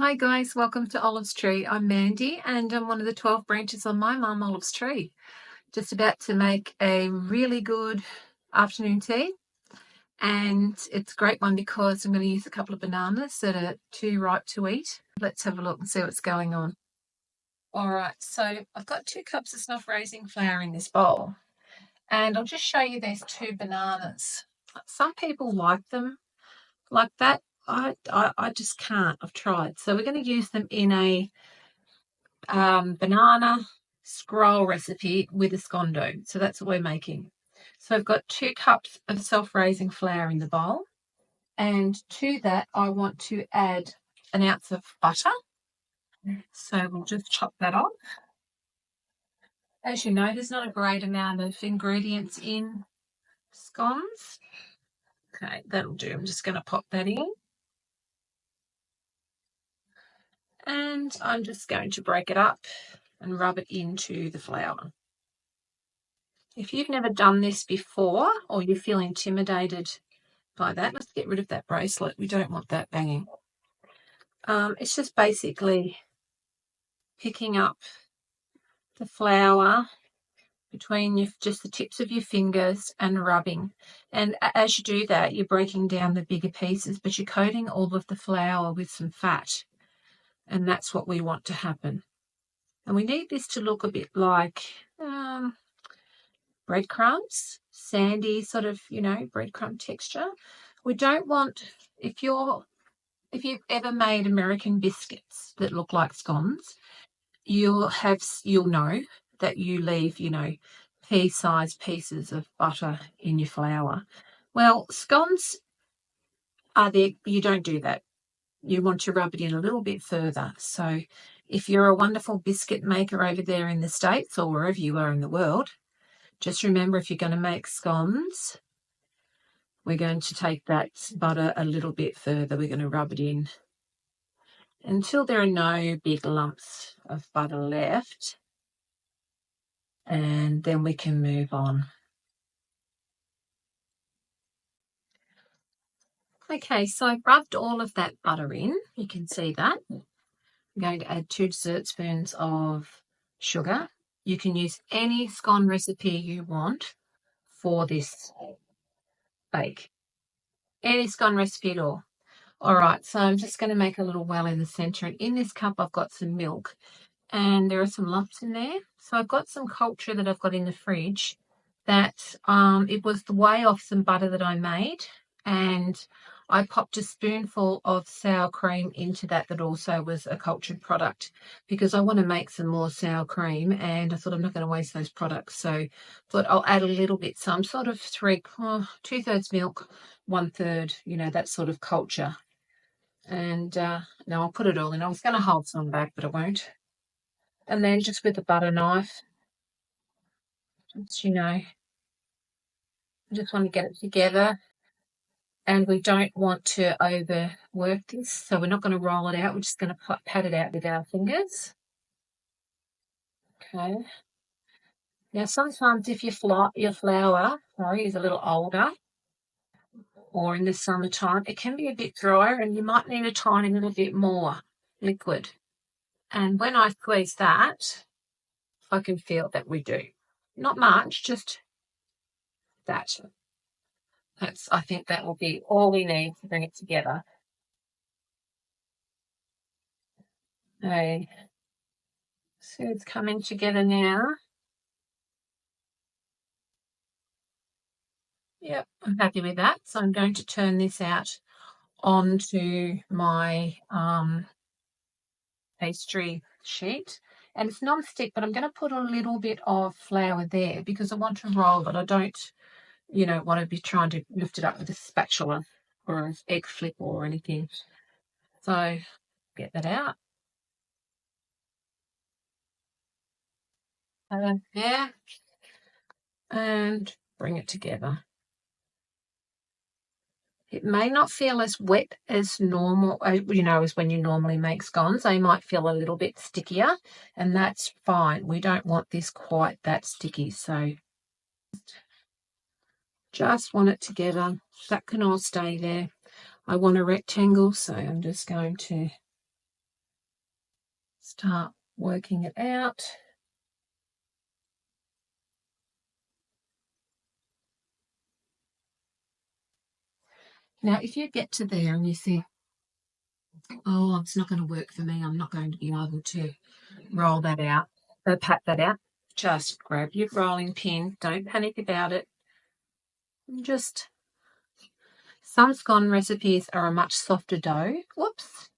Hi guys, welcome to Olive's Tree. I'm Mandy and I'm one of the 12 branches on my mum Olive's Tree. Just about to make a really good afternoon tea, and it's a great one because I'm going to use a couple of bananas that are too ripe to eat. Let's have a look and see what's going on. All right, so I've got 2 cups of snuff raising flour in this bowl, and I'll just show you these 2 bananas. Some people like them like that. I just can't. I've tried. So we're going to use them in a banana scroll recipe with a scone dough. So that's what we're making. So I've got 2 cups of self-raising flour in the bowl, and to that I want to add an ounce of butter. So we'll just chop that off. As you know, there's not a great amount of ingredients in scones. Okay, that'll do. I'm just going to pop that in. And I'm just going to break it up and rub it into the flour. If you've never done this before or you feel intimidated by that, let's get rid of that bracelet. We don't want that banging. It's just basically picking up the flour between just the tips of your fingers and rubbing. And as you do that, you're breaking down the bigger pieces, but you're coating all of the flour with some fat. And that's what we want to happen. And we need this to look a bit like breadcrumbs, sandy sort of, breadcrumb texture. We don't want, if you've ever made American biscuits that look like scones, you'll know that you leave, pea-sized pieces of butter in your flour. Well, scones are there, you don't do that. You want to rub it in a little bit further. So if you're a wonderful biscuit maker over there in the States or wherever you are in the world, just remember, if you're going to make scones, we're going to take that butter a little bit further. We're going to rub it in until there are no big lumps of butter left, and then we can move on. Okay, so I've rubbed all of that butter in. You can see that. I'm going to add 2 dessert spoons of sugar. You can use any scone recipe you want for this bake. Any scone recipe at all. All right, so I'm just going to make a little well in the center. And in this cup, I've got some milk, and there are some lumps in there. So I've got some culture that I've got in the fridge that it was the way off some butter that I made, and I popped a spoonful of sour cream into that also was a cultured product, because I want to make some more sour cream, and I thought I'm not going to waste those products. So I thought I'll add a little bit, some sort of 2/3 milk, 1/3, that sort of culture. And now I'll put it all in. I was going to hold some back, but I won't. And then just with a butter knife, I just want to get it together. And we don't want to overwork this, so we're not going to roll it out. We're just going to pat it out with our fingers. Okay. Now, sometimes if your flour is a little older, or in the summertime, it can be a bit drier, and you might need a tiny little bit more liquid. And when I squeeze that, I can feel that we do. Not much, just that. I think that will be all we need to bring it together. Okay. So it's coming together now. Yep, I'm happy with that. So I'm going to turn this out onto my pastry sheet. And it's non-stick, but I'm going to put a little bit of flour there because I want to roll it. I don't, want to be trying to lift it up with a spatula or an egg flip or anything. So get that out. There. And bring it together. It may not feel as wet as normal, as when you normally make scones. They might feel a little bit stickier, and that's fine. We don't want this quite that sticky, so just want it together. That can all stay there. I want a rectangle, so I'm just going to start working it out. Now, if you get to there and you think, oh, it's not going to work for me, I'm not going to be able to roll that out, pat that out, just grab your rolling pin. Don't panic about it. Just, some scone recipes are a much softer dough. Whoops,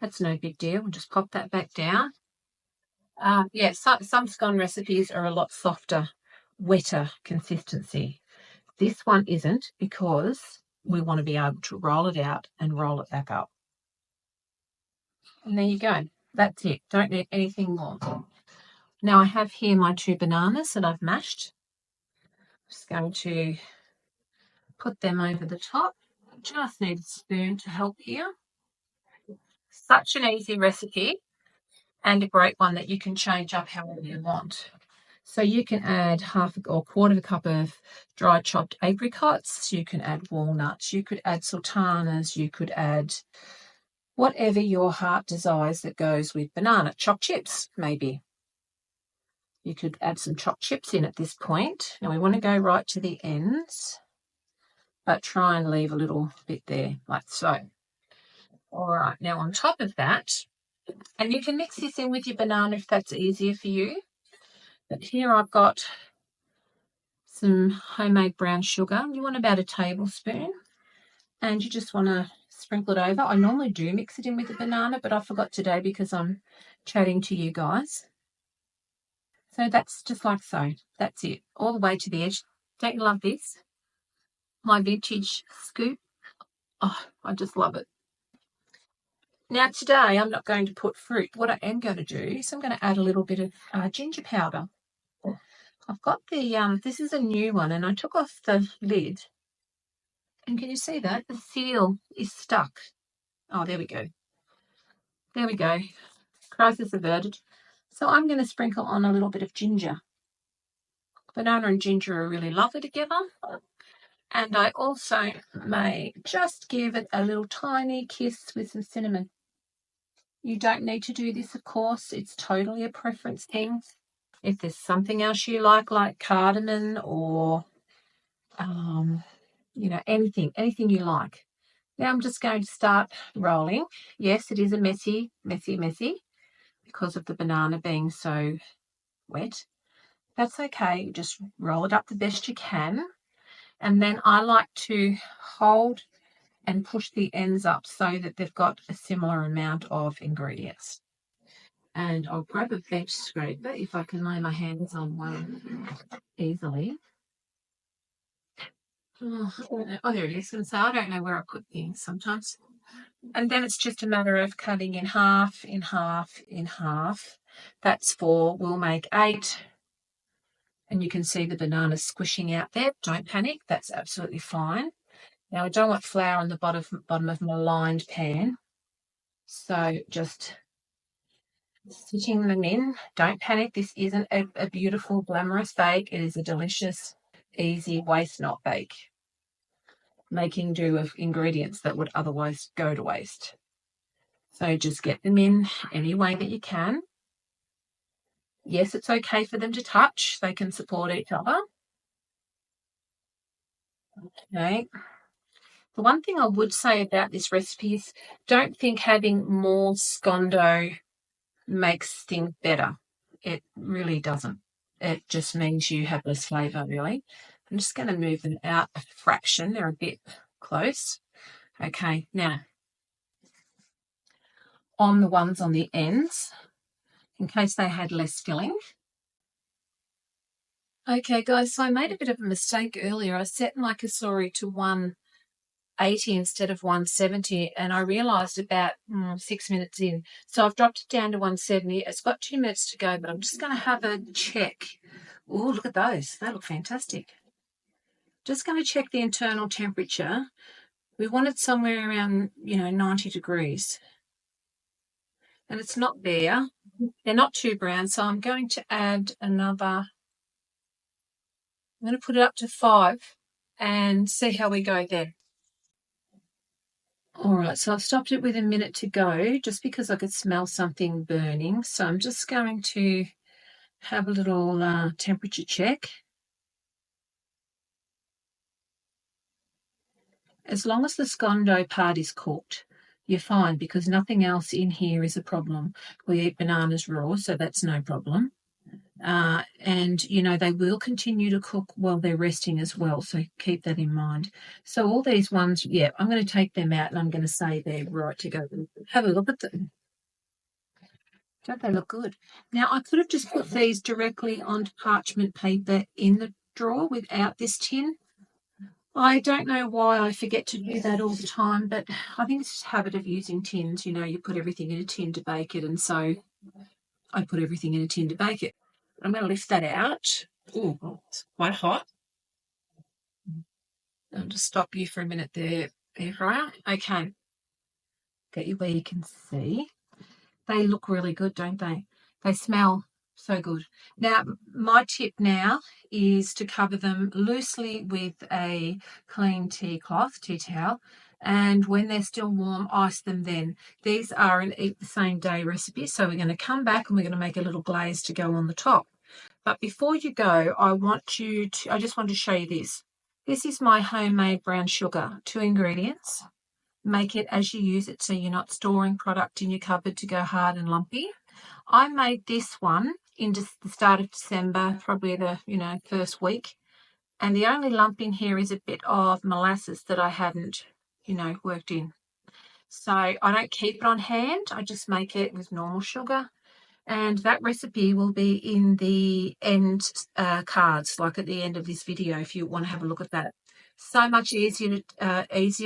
that's no big deal. We'll just pop that back down. Yeah, some scone recipes are a lot softer, wetter consistency. This one isn't, because we want to be able to roll it out and roll it back up. And there you go. That's it. Don't need anything more. Now I have here my 2 bananas that I've mashed. Just going to put them over the top. Just need a spoon to help here. Such an easy recipe, and a great one that you can change up however you want. So you can add half or quarter of a cup of dry chopped apricots. You can add walnuts. You could add sultanas. You could add whatever your heart desires that goes with banana. Chopped chips, maybe. You could add some chopped chips in at this point. Now we want to go right to the ends, but try and leave a little bit there, like so. All right, now on top of that, and you can mix this in with your banana if that's easier for you. But here I've got some homemade brown sugar. You want about a tablespoon, and you just want to sprinkle it over. I normally do mix it in with the banana, but I forgot today because I'm chatting to you guys. So that's just like so. That's it, all the way to the edge. Don't you love this? My vintage scoop. Oh, I just love it. Now today I'm not going to put fruit. What I am going to do is I'm going to add a little bit of ginger powder. I've got the, this is a new one, and I took off the lid. And can you see that? The seal is stuck. Oh, there we go. There we go. Crisis averted. So I'm going to sprinkle on a little bit of ginger. Banana and ginger are really lovely together. And I also may just give it a little tiny kiss with some cinnamon. You don't need to do this, of course. It's totally a preference thing. If there's something else you like cardamom or, anything you like. Now I'm just going to start rolling. Yes, it is a messy because of the banana being so wet. That's okay. Just roll it up the best you can. And then I like to hold and push the ends up so that they've got a similar amount of ingredients. And I'll grab a bench scraper if I can lay my hands on one easily. Oh, there it is. And so I don't know where I put things sometimes. And then it's just a matter of cutting in half, in half, in half. That's 4. We'll make 8. And you can see the banana squishing out there. Don't panic. That's absolutely fine. Now, I don't want flour on the bottom of my lined pan. So just stitching them in. Don't panic. This isn't a beautiful, glamorous bake. It is a delicious, easy, waste not bake. Making do of ingredients that would otherwise go to waste. So just get them in any way that you can. Yes, it's okay for them to touch. They can support each other. Okay. The one thing I would say about this recipe is don't think having more scone dough makes things better. It really doesn't. It just means you have less flavour, really. I'm just going to move them out a fraction. They're a bit close. Okay, now on the ones on the ends, in case they had less filling. Okay, guys, so I made a bit of a mistake earlier. I set my cassourie to 180 instead of 170, and I realised about 6 minutes in. So I've dropped it down to 170. It's got 2 minutes to go, but I'm just going to have a check. Oh, look at those. They look fantastic. Just going to check the internal temperature. We want it somewhere around, 90 degrees. And it's not there. They're not too brown, so I'm going to add another. I'm going to put it up to 5 and see how we go then. All right, so I've stopped it with a minute to go just because I could smell something burning. So I'm just going to have a little temperature check. As long as the scone dough part is cooked, you're fine because nothing else in here is a problem. We eat bananas raw, so that's no problem. And, you know, they will continue to cook while they're resting as well, so keep that in mind. So all these ones, yeah, I'm going to take them out and I'm going to say they're right to go. Have a look at them. Don't they look good? Now, I could have just put these directly onto parchment paper in the drawer without this tin. I don't know why I forget to do that all the time, but I think it's just a habit of using tins. You know, you put everything in a tin to bake it, and so I put everything in a tin to bake it. I'm going to lift that out. Oh, it's quite hot. I'll just stop you for a minute there, air fryer. Okay, get you where you can see. They look really good, don't they? They smell so good. Now, my tip now is to cover them loosely with a clean tea cloth, tea towel, and when they're still warm, ice them then. These are an eat the same day recipe, so we're going to come back and we're going to make a little glaze to go on the top. But before you go, I just want to show you this. This is my homemade brown sugar, 2 ingredients. Make it as you use it so you're not storing product in your cupboard to go hard and lumpy. I made this one in just the start of December, probably the first week, and the only lump in here is a bit of molasses that I hadn't worked in. So I don't keep it on hand. I just make it with normal sugar, and that recipe will be in the end cards, like at the end of this video, if you want to have a look at that. So much easier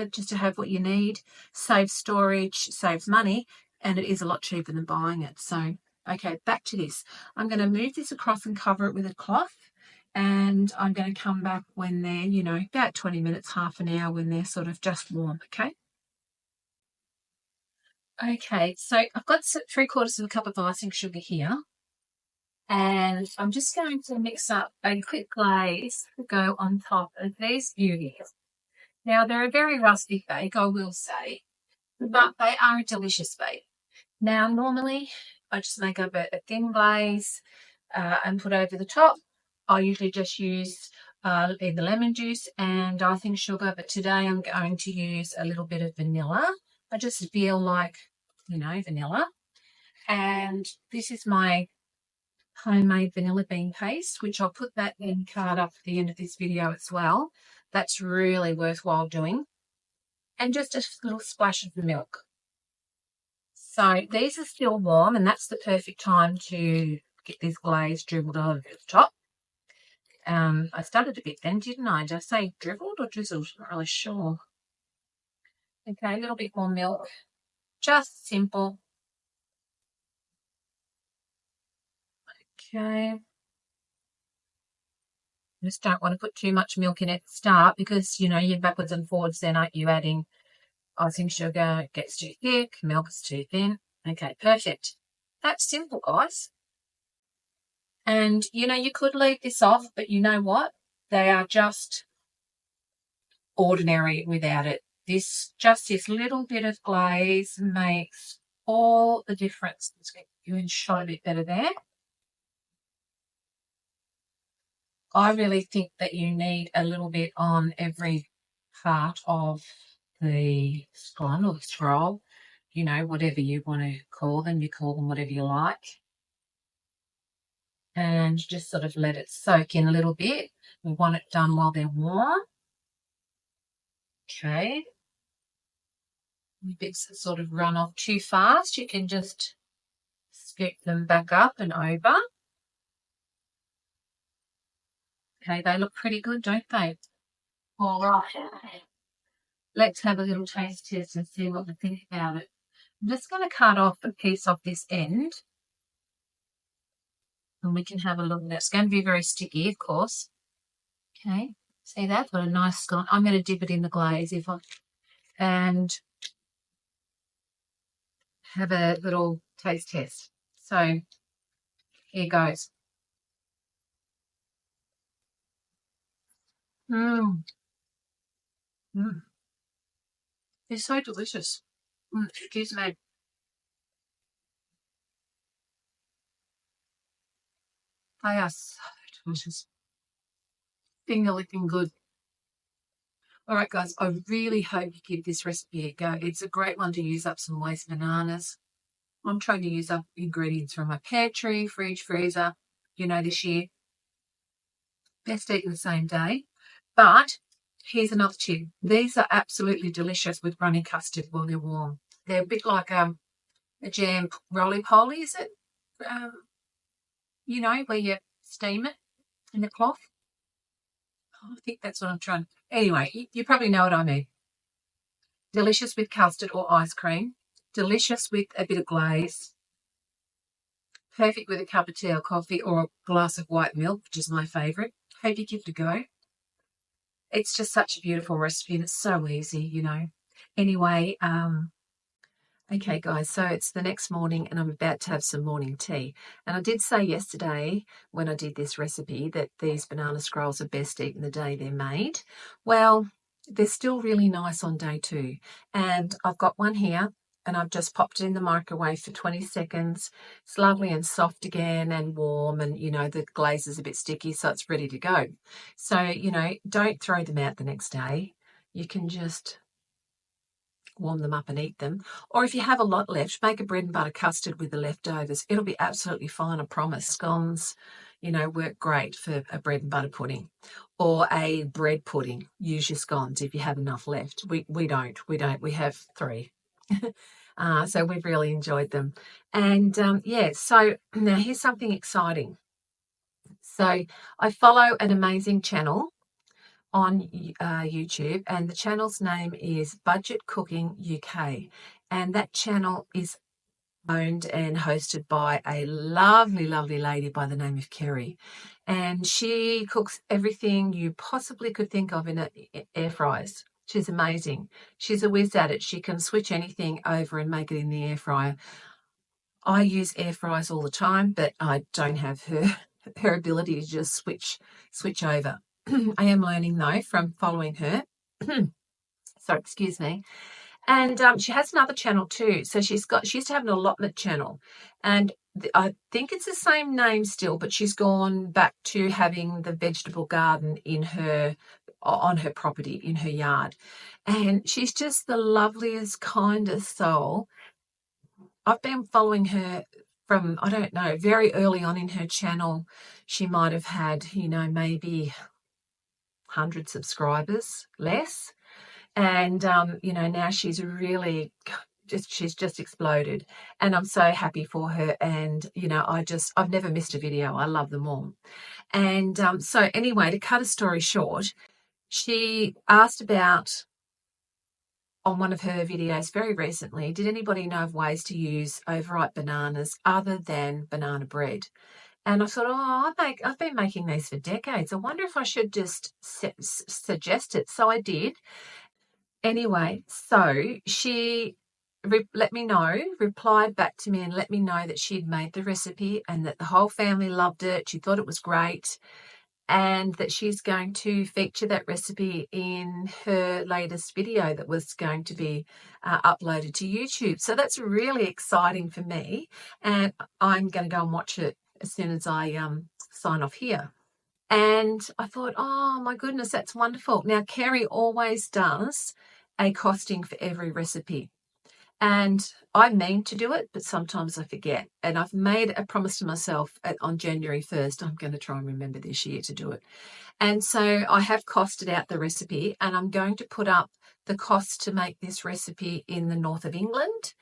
just to have what you need, saves storage, saves money, and it is a lot cheaper than buying it. So, okay, back to this. I'm going to move this across and cover it with a cloth, and I'm going to come back when they're, about 20 minutes, half an hour, when they're sort of just warm, okay? Okay, so I've got 3/4 of a cup of icing sugar here. And I'm just going to mix up a quick glaze to go on top of these beauties. Now, they're a very rusty bake, I will say, but they are a delicious bake. Now, normally, I just make up a thin glaze and put over the top. I usually just use either lemon juice and icing sugar, but today I'm going to use a little bit of vanilla. I just feel like, vanilla. And this is my homemade vanilla bean paste, which I'll put that in card up at the end of this video as well. That's really worthwhile doing. And just a little splash of milk. So these are still warm, and that's the perfect time to get this glaze dribbled over the top. I started a bit then, didn't I? Did I say dribbled or drizzled? Not really sure. Okay, a little bit more milk. Just simple. Okay. Just don't want to put too much milk in at the start because, you're backwards and forwards then, aren't you, adding icing sugar gets too thick, milk is too thin. Okay, perfect. That's simple, guys. And, you could leave this off, but you know what? They are just ordinary without it. This little bit of glaze makes all the difference. Let's get you in shot a bit better there. I really think that you need a little bit on every part of the scone or the scroll, whatever you want to call them. You call them whatever you like. And just sort of let it soak in a little bit. We want it done while they're warm. Okay. Bits that sort of run off too fast, you can just scoop them back up and over. Okay, they look pretty good, don't they? All right. Let's have a little taste test and see what we think about it. I'm just going to cut off a piece of this end and we can have a look at it. It's going to be very sticky, of course. Okay, see that? What a nice scone. I'm going to dip it in the glaze and have a little taste test. So here goes. Mm. Mm. They're so delicious. Excuse me. They are so delicious. Finger licking good. All right, guys, I really hope you give this recipe a go. It's a great one to use up some waste bananas. I'm trying to use up ingredients from my pantry, fridge, freezer, this year. Best eaten the same day. But here's another tip. These are absolutely delicious with runny custard while they're warm. They're a bit like a jam roly-poly, is it? Where you steam it in the cloth. I think that's what I'm trying. Anyway, you probably know what I mean. Delicious with custard or ice cream. Delicious with a bit of glaze. Perfect with a cup of tea or coffee or a glass of white milk, which is my favourite. Hope you give it a go. It's just such a beautiful recipe and it's so easy. Anyway, okay, guys, so it's the next morning and I'm about to have some morning tea. And I did say yesterday when I did this recipe that these banana scrolls are best eaten the day they're made. Well, they're still really nice on day 2. And I've got one here and I've just popped it in the microwave for 20 seconds. It's lovely and soft again and warm and, the glaze is a bit sticky, so it's ready to go. So, don't throw them out the next day. You can just warm them up and eat them. Or if you have a lot left, make a bread and butter custard with the leftovers. It'll be absolutely fine, I promise. Scones, work great for a bread and butter pudding or a bread pudding. Use your scones if you have enough left. We don't. We have 3. So we've really enjoyed them. And so now here's something exciting. So I follow an amazing channel on YouTube, and the channel's name is Budget Cooking UK, and that channel is owned and hosted by a lovely, lovely lady by the name of Kerry, and she cooks everything you possibly could think of in air fryers. She's amazing. She's a whiz at it. She can switch anything over and make it in the air fryer. I use air fryers all the time, but I don't have her ability to just switch over. I am learning though from following her. So excuse me. And she has another channel too. So she used to have an allotment channel, and I think it's the same name still, but she's gone back to having the vegetable garden on her property in her yard, and she's just the loveliest, kindest soul. I've been following her from, I don't know, very early on in her channel. She might have had, maybe 100 subscribers less. And, now she's really she's just exploded. And I'm so happy for her. And, I've never missed a video. I love them all. And so anyway, to cut a story short, she asked about on one of her videos very recently, did anybody know of ways to use overripe bananas other than banana bread? And I thought, I've been making these for decades. I wonder if I should just suggest it. So I did. Anyway, so she replied back to me and let me know that she'd made the recipe and that the whole family loved it. She thought it was great and that she's going to feature that recipe in her latest video that was going to be uploaded to YouTube. So that's really exciting for me, and I'm going to go and watch it as soon as I sign off here. And I thought, oh my goodness, that's wonderful. Now, Kerry always does a costing for every recipe. And I mean to do it, but sometimes I forget. And I've made a promise to myself on January 1st. I'm going to try and remember this year to do it. And so I have costed out the recipe, and I'm going to put up the cost to make this recipe in the north of England,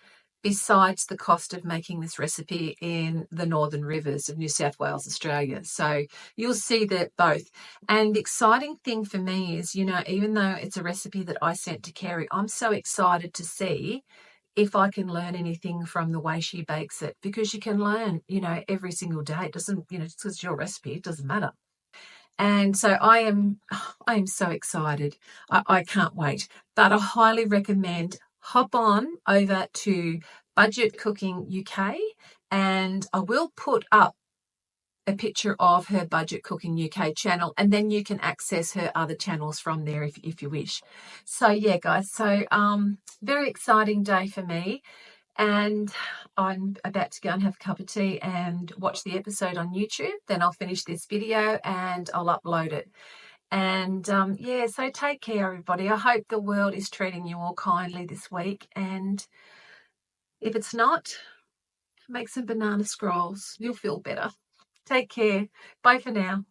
besides the cost of making this recipe in the northern rivers of New South Wales, Australia. So you'll see that both. And the exciting thing for me is, even though it's a recipe that I sent to Kerry, I'm so excited to see if I can learn anything from the way she bakes it, because you can learn, every single day. It doesn't, just because it's your recipe, it doesn't matter. And so I am so excited. I can't wait. But I highly recommend hop on over to Budget Cooking UK, and I will put up a picture of her Budget Cooking UK channel, and then you can access her other channels from there if you wish. So yeah, guys, so very exciting day for me, and I'm about to go and have a cup of tea and watch the episode on YouTube. Then I'll finish this video and I'll upload it. And yeah, so take care, everybody. I hope the world is treating you all kindly this week, and if it's not, make some banana scrolls. You'll feel better. Take care. Bye for now.